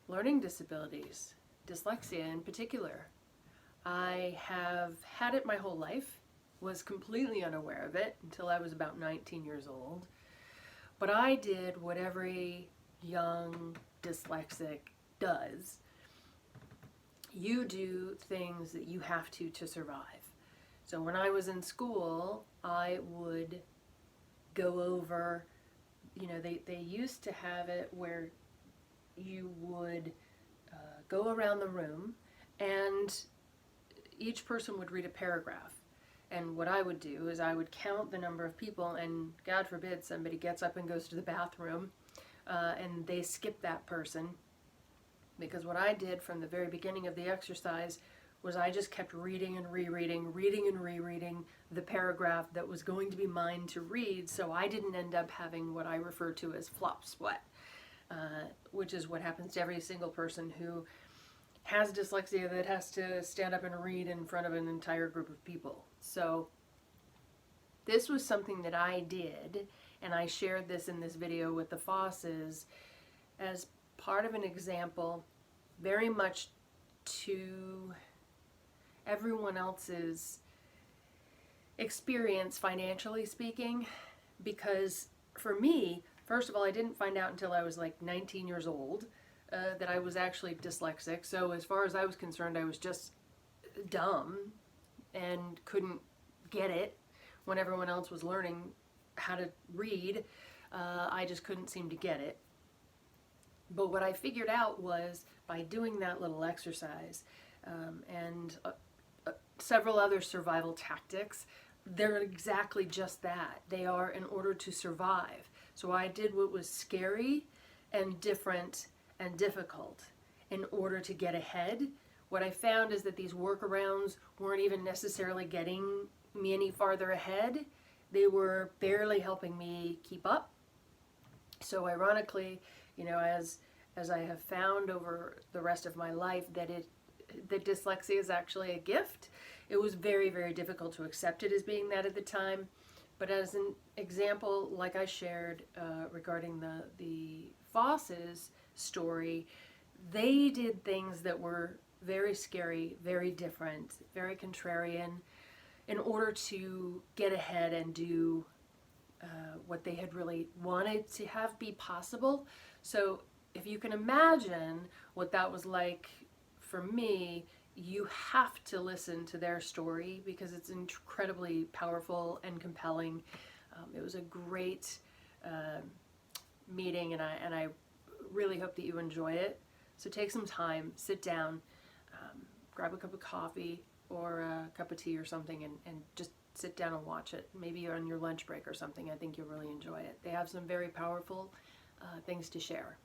learning disabilities, dyslexia in particular. I have had it my whole life, was completely unaware of it until I was about 19 years old. But I did what every young dyslexic does. You do things that you have to survive. So when I was in school, I would go over, they used to have it where you would go around the room and each person would read a paragraph. And what I would do is I would count the number of people, and God forbid somebody gets up and goes to the bathroom and they skip that person. Because what I did from the very beginning of the exercise was I just kept reading and rereading the paragraph that was going to be mine to read, so I didn't end up having what I refer to as flop sweat, which is what happens to every single person who has dyslexia that has to stand up and read in front of an entire group of people. So this was something that I did, and I shared this in this video with the Fosses as part of an example, very much to everyone else's experience financially speaking, because for me, first of all, I didn't find out until I was like 19 years old that I was actually dyslexic. So as far as I was concerned, I was just dumb and couldn't get it when everyone else was learning how to read. I just couldn't seem to get it. But what I figured out was by doing that little exercise and several other survival tactics, they're exactly just that. They are in order to survive. So I did what was scary and different and difficult in order to get ahead. What I found is that these workarounds weren't even necessarily getting me any farther ahead. They were barely helping me keep up. So ironically, as I have found over the rest of my life that dyslexia is actually a gift, it was very, very difficult to accept it as being that at the time. But as an example, like I shared regarding the Fosses story, they did things that were very scary, very different, very contrarian, in order to get ahead and do what they had really wanted to have be possible. So if you can imagine what that was like for me, you have to listen to their story because it's incredibly powerful and compelling. It was a great meeting, and I really hope that you enjoy it. So take some time, sit down, grab a cup of coffee or a cup of tea or something, and just sit down and watch it. Maybe you're on your lunch break or something. I think you'll really enjoy it. They have some very powerful things to share.